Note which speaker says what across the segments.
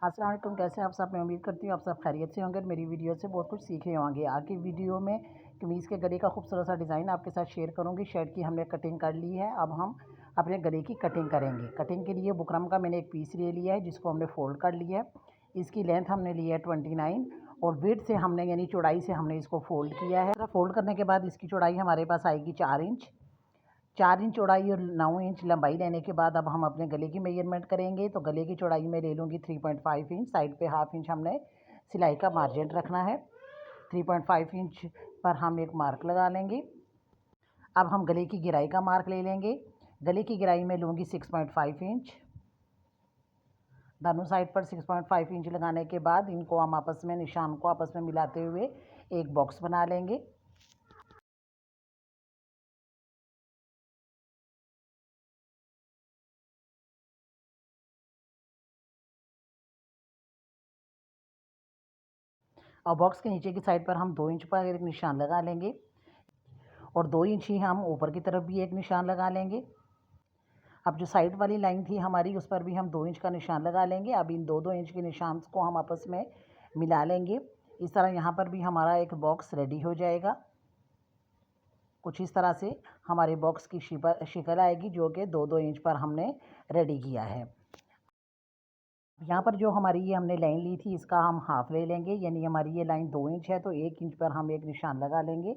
Speaker 1: अस्सलाम वालेकुम, कैसे हैं आप सब। मैं उम्मीद करती हूँ आप सब खैरियत से होंगे और मेरी वीडियो से बहुत कुछ सीखे होंगे। आज की वीडियो में कमीज़ के गले का खूबसूरत सा डिज़ाइन आपके साथ शेयर करूँगी। शर्ट की हमने कटिंग कर ली है, अब हम अपने गले की कटिंग करेंगे। कटिंग के लिए बुकरम का मैंने एक पीस ले लिया है जिसको हमने फ़ोल्ड कर लिया है। इसकी लेंथ हमने ली है 29 और विड्थ से हमने यानी चौड़ाई से हमने इसको फ़ोल्ड किया है। फ़ोल्ड करने के बाद इसकी चौड़ाई हमारे पास आएगी 4 इंच। 4 इंच चौड़ाई और 9 इंच लंबाई लेने के बाद अब हम अपने गले की मेजरमेंट करेंगे। तो गले की चौड़ाई में ले लूँगी 3.5 इंच। साइड पे हाफ इंच हमने सिलाई का मार्जिन रखना है। 3.5 इंच पर हम एक मार्क लगा लेंगे। अब हम गले की गिराई का मार्क ले लेंगे। गले की गिराई में लूँगी 6.5 इंच। दोनों साइड पर 6.5 इंच लगाने के बाद इनको हम आपस में निशान को आपस में मिलाते हुए एक बॉक्स बना लेंगे। और बॉक्स के नीचे की साइड पर हम 2 इंच पर एक निशान लगा लेंगे और 2 इंच ही हम ऊपर की तरफ भी एक निशान लगा लेंगे। अब जो साइड वाली लाइन थी हमारी उस पर भी हम 2 इंच का निशान लगा लेंगे। अब इन 2-2 इंच के निशान को हम आपस में मिला लेंगे। इस तरह यहाँ पर भी हमारा एक बॉक्स रेडी हो जाएगा। कुछ इस तरह से हमारे बॉक्स की शिकल आएगी जो कि 2-2 इंच पर हमने रेडी किया है। यहाँ पर जो हमारी ये हमने लाइन ली थी इसका हम हाफ ले लेंगे, यानी हमारी ये लाइन 2 इंच है तो 1 इंच पर हम एक निशान लगा लेंगे।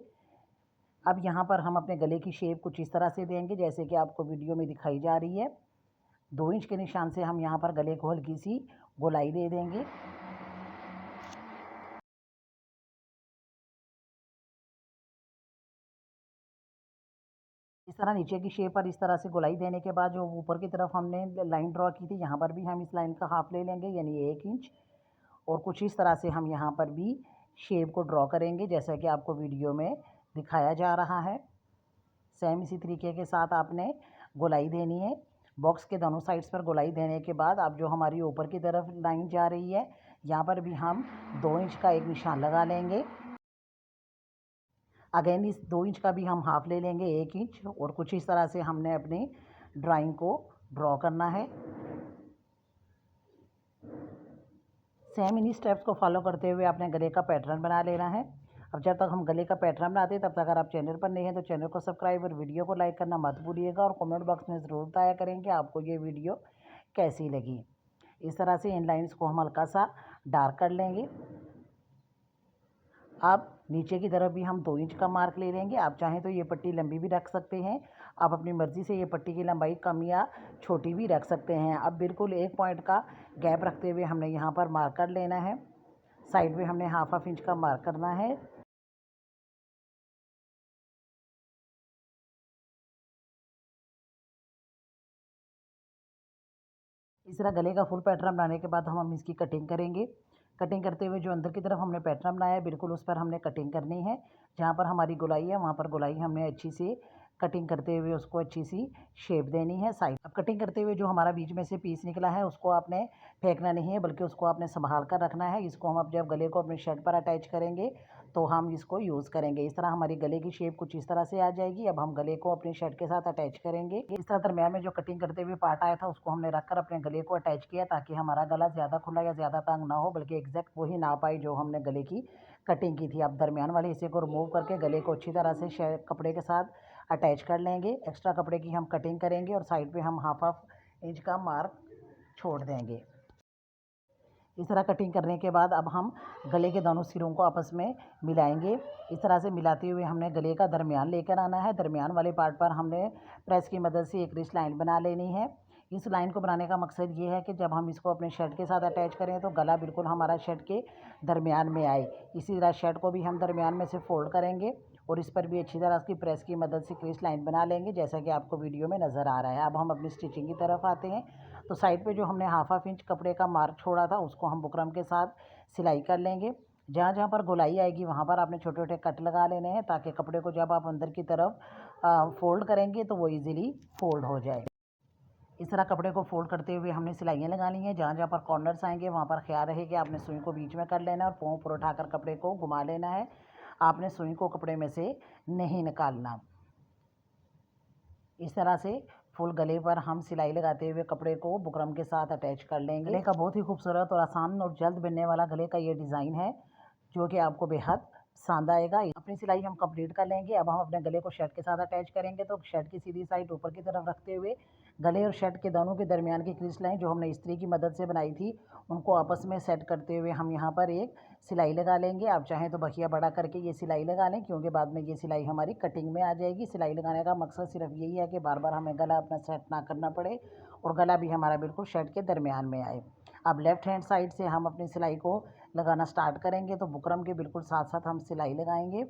Speaker 1: अब यहाँ पर हम अपने गले की शेप कुछ इस तरह से देंगे जैसे कि आपको वीडियो में दिखाई जा रही है। 2 इंच के निशान से हम यहाँ पर गले को हल्की सी गोलाई दे देंगे। इस तरह नीचे की शेप पर इस तरह से गोलाई देने के बाद जो ऊपर की तरफ हमने लाइन ड्रॉ की थी यहाँ पर भी हम इस लाइन का हाफ ले लेंगे यानी 1 इंच। और कुछ इस तरह से हम यहाँ पर भी शेप को ड्रॉ करेंगे जैसा कि आपको वीडियो में दिखाया जा रहा है। सेम इसी तरीके के साथ आपने गोलाई देनी है। बॉक्स के दोनों साइड्स पर गोलाई देने के बाद अब जो हमारी ऊपर की तरफ लाइन जा रही है यहाँ पर भी हम 2 इंच का एक निशान लगा लेंगे। अगेन इस 2 इंच का भी हम हाफ ले लेंगे 1 इंच और कुछ इस तरह से हमने अपनी ड्राइंग को ड्रॉ करना है। सेम इन्हीं स्टेप्स को फॉलो करते हुए अपने गले का पैटर्न बना लेना है। अब जब तक हम गले का पैटर्न बनाते हैं तब तक अगर आप चैनल पर नहीं हैं तो चैनल को सब्सक्राइब और वीडियो को लाइक करना मत भूलिएगा और कमेंट बॉक्स में ज़रूर बताया करें कि आपको ये वीडियो कैसी लगी। इस तरह से इन लाइंस को हम हल्का सा डार्क कर लेंगे। अब नीचे की तरफ भी हम 2 इंच का मार्क ले लेंगे। आप चाहें तो ये पट्टी लंबी भी रख सकते हैं। आप अपनी मर्ज़ी से ये पट्टी की लंबाई कम या छोटी भी रख सकते हैं। अब बिल्कुल 1 पॉइंट का गैप रखते हुए हमने यहाँ पर मार्क कर लेना है। साइड में हमने हाफ इंच का मार्क करना है। इस तरह गले का फुल पैटर्न बनाने के बाद हम इसकी कटिंग करेंगे। कटिंग करते हुए जो अंदर की तरफ हमने पैटर्न बनाया है बिल्कुल उस पर हमने कटिंग करनी है। जहाँ पर हमारी गोलाई है वहाँ पर गोलाई हमने अच्छी सी कटिंग करते हुए उसको अच्छी सी शेप देनी है। साइड अब कटिंग करते हुए जो हमारा बीच में से पीस निकला है उसको आपने फेंकना नहीं है बल्कि उसको आपने संभाल कर रखना है। इसको हम अब जब गले को अपने शर्ट पर अटैच करेंगे तो हम इसको यूज़ करेंगे। इस तरह हमारी गले की शेप कुछ इस तरह से आ जाएगी। अब हम गले को अपनी शर्ट के साथ अटैच करेंगे। इस तरह दरम्यान में जो कटिंग करते हुए पार्ट आया था उसको हमने रखकर अपने गले को अटैच किया ताकि हमारा गला ज़्यादा खुला या ज़्यादा तंग ना हो बल्कि एग्जैक्ट वही नाप आए जो हमने गले की कटिंग की थी। अब दरम्यान वाले हिस्से को रिमूव करके गले को अच्छी तरह से कपड़े के साथ अटैच कर लेंगे। एक्स्ट्रा कपड़े की हम कटिंग करेंगे और साइड पे हम हाफ इंच का मार्क छोड़ देंगे। इस तरह कटिंग करने के बाद अब हम गले के दोनों सिरों को आपस में मिलाएंगे। इस तरह से मिलाते हुए हमने गले का दरमियान लेकर आना है। दरमियान वाले पार्ट पर हमने प्रेस की मदद से एक रिस्ट लाइन बना लेनी है। इस लाइन को बनाने का मकसद ये है कि जब हम इसको अपने शर्ट के साथ अटैच करें तो गला बिल्कुल हमारा शर्ट के दरमियान में आए। इसी तरह शर्ट को भी हम दरमियान में से फोल्ड करेंगे और इस पर भी अच्छी तरह की प्रेस की मदद से क्रीज लाइन बना लेंगे जैसा कि आपको वीडियो में नज़र आ रहा है। अब हम अपनी स्टिचिंग की तरफ आते हैं। तो साइड पे जो हमने हाफ इंच कपड़े का मार्क छोड़ा था उसको हम बुकरम के साथ सिलाई कर लेंगे। जहाँ जहाँ पर गोलाई आएगी वहाँ पर आपने छोटे छोटे कट लगा लेने हैं ताकि कपड़े को जब आप अंदर की तरफ फोल्ड करेंगे तो वो ईज़िली फोल्ड हो जाए। इस तरह कपड़े को फोल्ड करते हुए हमने सिलाइयाँ लगानी है। जहाँ जहाँ पर कॉर्नर्स आएंगे वहाँ पर ख्याल रहे कि आपने सुई को बीच में कर लेना है और पाँव पर उठाकर कपड़े को घुमा लेना है। आपने सुई को कपड़े में से नहीं निकालना। इस तरह से फुल गले पर हम सिलाई लगाते हुए कपड़े को बुकरम के साथ अटैच कर लेंगे। गले का बहुत ही खूबसूरत और आसान और जल्द बनने वाला गले का ये डिज़ाइन है जो कि आपको बेहद पसंद आएगा। अपनी सिलाई हम कंप्लीट कर लेंगे। अब हम अपने गले को शर्ट के साथ अटैच करेंगे। तो शर्ट की सीधी साइड ऊपर की तरफ रखते हुए गले और शर्ट के दोनों के दरमियान की क्रीज लाइन जो हमने इस्त्री की मदद से बनाई थी उनको आपस में सेट करते हुए हम यहाँ पर एक सिलाई लगा लेंगे। आप चाहें तो बखिया बड़ा करके ये सिलाई लगा लें, क्योंकि बाद में ये सिलाई हमारी कटिंग में आ जाएगी। सिलाई लगाने का मकसद सिर्फ यही है कि बार बार हमें गला अपना सेट ना करना पड़े और गला भी हमारा बिल्कुल शर्ट के दरमियान में आए। अब लेफ़्ट हैंड साइड से हम अपनी सिलाई को लगाना स्टार्ट करेंगे। तो बुकरम के बिल्कुल साथ साथ हम सिलाई लगाएंगे।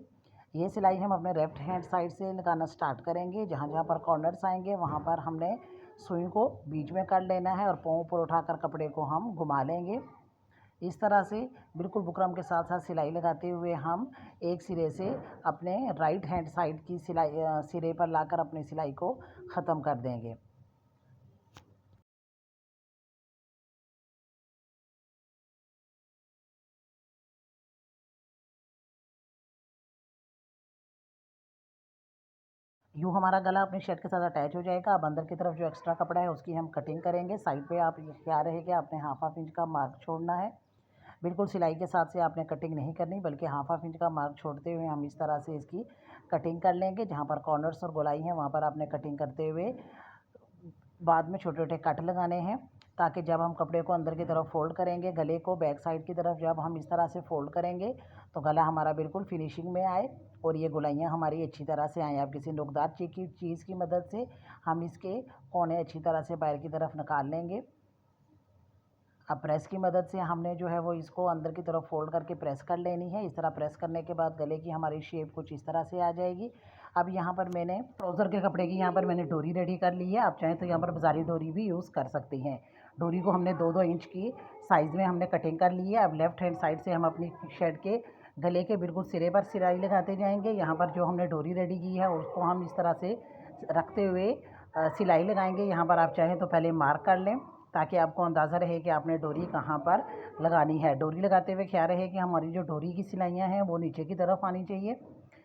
Speaker 1: ये सिलाई हम अपने लेफ़्ट हैंड साइड से लगाना स्टार्ट करेंगे। जहाँ जहाँ पर कॉर्नर्स आएंगे वहाँ पर हमने सुई को बीच में कर लेना है और पाँव ऊपर उठाकर कपड़े को हम घुमा लेंगे। इस तरह से बिल्कुल बुकरम के साथ साथ सिलाई लगाते हुए हम एक सिरे से अपने राइट हैंड साइड की सिलाई सिरे पर लाकर अपनी सिलाई को ख़त्म कर देंगे। यूँ हमारा गला अपनी शर्ट के साथ अटैच हो जाएगा। अब अंदर की तरफ जो एक्स्ट्रा कपड़ा है उसकी हम कटिंग करेंगे। साइड पे आप ये क्या रहेगा, आपने हाफ इंच का मार्क छोड़ना है। बिल्कुल सिलाई के साथ से आपने कटिंग नहीं करनी, बल्कि हाफ इंच का मार्क छोड़ते हुए हम इस तरह से इसकी कटिंग कर लेंगे। जहाँ पर कॉर्नर्स और गोलाई हैं वहाँ पर आपने कटिंग करते हुए बाद में छोटे छोटे कट लगाने हैं, ताकि जब हम कपड़े को अंदर की तरफ फ़ोल्ड करेंगे, गले को बैक साइड की तरफ जब हम इस तरह से फ़ोल्ड करेंगे तो गला हमारा बिल्कुल फिनिशिंग में आए और ये गोलाइयाँ हमारी अच्छी तरह से आएँ। अब किसी नुकदार चीज़ की मदद से हम इसके कोने अच्छी तरह से बाहर की तरफ निकाल लेंगे। अब प्रेस की मदद से हमने जो है वो इसको अंदर की तरफ फ़ोल्ड करके प्रेस कर लेनी है। इस तरह प्रेस करने के बाद गले की हमारी शेप कुछ इस तरह से आ जाएगी। अब यहाँ पर मैंने ट्राउज़र के कपड़े की यहाँ पर मैंने डोरी रेडी कर ली है। आप चाहें तो यहाँ पर बाज़ारी डोरी भी यूज़ कर सकती हैं। डोरी को हमने 2-2 इंच की साइज़ में हमने कटिंग कर ली है। अब लेफ़्ट हैंड साइड से हम अपनी शर्ट के गले के बिल्कुल सिरे पर सिलाई लगाते जाएंगे। यहाँ पर जो हमने डोरी रेडी की है उसको हम इस तरह से रखते हुए सिलाई लगाएंगे। यहाँ पर आप चाहें तो पहले मार्क कर लें, ताकि आपको अंदाज़ा रहे कि आपने डोरी कहाँ पर लगानी है। डोरी लगाते हुए ख्याल रहे कि हमारी जो डोरी की सिलाइयाँ हैं वो नीचे की तरफ आनी चाहिए।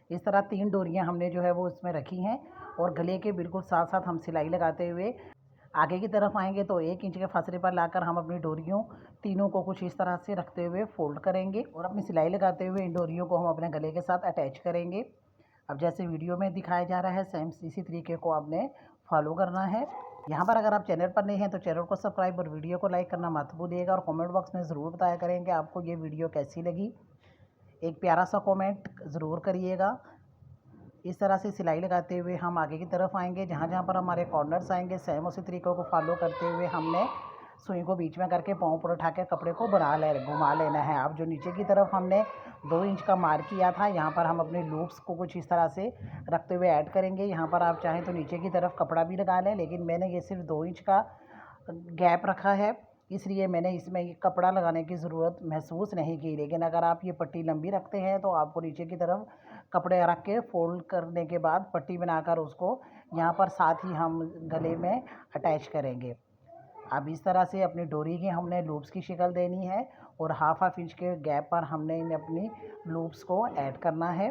Speaker 1: इस तरह 3 डोरियाँ हमने जो है वो इसमें रखी हैं और गले के बिल्कुल साथ साथ हम सिलाई लगाते हुए आगे की तरफ आएंगे। तो 1 इंच के फासले पर लाकर हम अपनी डोरियों तीनों को कुछ इस तरह से रखते हुए फ़ोल्ड करेंगे और अपनी सिलाई लगाते हुए इन डोरियों को हम अपने गले के साथ अटैच करेंगे। अब जैसे वीडियो में दिखाया जा रहा है सेम इसी तरीके को आपने फॉलो करना है। यहाँ पर अगर आप चैनल पर नए हैं तो चैनल को सब्सक्राइब और वीडियो को लाइक करना मत भूलिएगा और कमेंट बॉक्स में ज़रूर बताया करें कि आपको ये वीडियो कैसी लगी। एक प्यारा सा कमेंट ज़रूर करिएगा। इस तरह से सिलाई लगाते हुए हम आगे की तरफ आएंगे। जहाँ जहाँ पर हमारे कॉर्नर्स आएंगे सेम उसी तरीक़ों को फॉलो करते हुए हमने सुई को बीच में करके पाँव पर उठा के कपड़े को घुमा लेना है। अब जो नीचे की तरफ हमने 2 इंच का मार्क किया था, यहाँ पर हम अपने लूप्स को कुछ इस तरह से रखते हुए ऐड करेंगे। यहाँ पर आप चाहें तो नीचे की तरफ कपड़ा भी लगा लें, लेकिन मैंने ये सिर्फ 2 इंच का गैप रखा है, इसलिए मैंने इसमें कपड़ा लगाने की ज़रूरत महसूस नहीं की। लेकिन अगर आप ये पट्टी लंबी रखते हैं तो आपको नीचे की तरफ कपड़े रख के फ़ोल्ड करने के बाद पट्टी बनाकर उसको यहाँ पर साथ ही हम गले में अटैच करेंगे। अब इस तरह से अपनी डोरी की हमने लूप्स की शक्ल देनी है और हाफ इंच के गैप पर हमने इन अपनी लूप्स को ऐड करना है।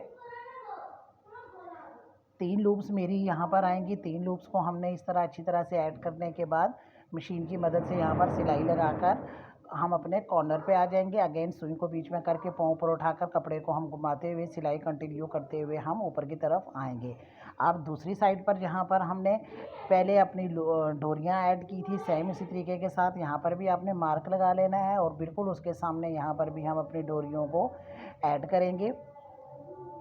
Speaker 1: 3 लूप्स मेरी यहाँ पर आएंगी। 3 लूप्स को हमने इस तरह अच्छी तरह से ऐड करने के बाद मशीन की मदद से यहाँ पर सिलाई लगाकर हम अपने कॉर्नर पे आ जाएंगे। अगेन सुई को बीच में करके पाँव पर उठाकर कपड़े को हम घुमाते हुए सिलाई कंटिन्यू करते हुए हम ऊपर की तरफ आएंगे। अब दूसरी साइड पर जहाँ पर हमने पहले अपनी डोरियाँ ऐड की थी सेम इसी तरीके के साथ यहाँ पर भी आपने मार्क लगा लेना है और बिल्कुल उसके सामने यहाँ पर भी हम अपनी डोरियों को ऐड करेंगे।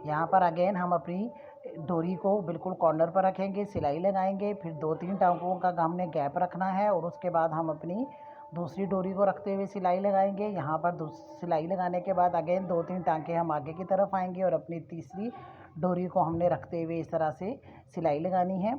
Speaker 1: यहाँ पर अगेन हम अपनी डोरी को बिल्कुल कॉर्नर पर रखेंगे, सिलाई लगाएंगे, फिर 2-3 टाँकों का हमने गैप रखना है और उसके बाद हम अपनी दूसरी डोरी को रखते हुए सिलाई लगाएंगे। यहाँ पर सिलाई लगाने के बाद अगेन 2-3 टाँके हम आगे की तरफ आएंगे और अपनी तीसरी डोरी को हमने रखते हुए इस तरह से सिलाई लगानी है।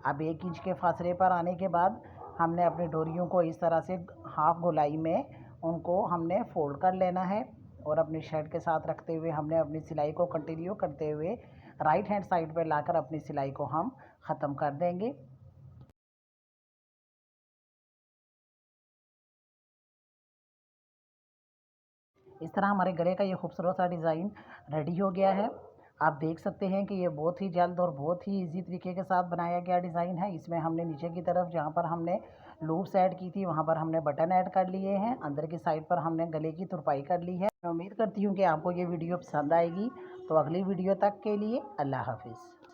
Speaker 1: अब 1 इंच के फासले पर आने के बाद हमने अपनी डोरियों को इस तरह से हाफ गोलाई में उनको हमने फ़ोल्ड कर लेना है और अपनी शर्ट के साथ रखते हुए हमने अपनी सिलाई को कंटिन्यू करते हुए राइट हैंड साइड पर लाकर अपनी सिलाई को हम ख़त्म कर देंगे। इस तरह हमारे गले का ये खूबसूरत सा डिज़ाइन रेडी हो गया है। आप देख सकते हैं कि ये बहुत ही जल्द और बहुत ही इजी तरीके के साथ बनाया गया डिज़ाइन है। इसमें हमने नीचे की तरफ जहाँ पर हमने लूप्स ऐड की थी वहाँ पर हमने बटन ऐड कर लिए हैं। अंदर की साइड पर हमने गले की तुरपाई कर ली है। मैं उम्मीद करती हूँ कि आपको ये वीडियो पसंद आएगी। तो अगली वीडियो तक के लिए अल्लाह हाफिज़।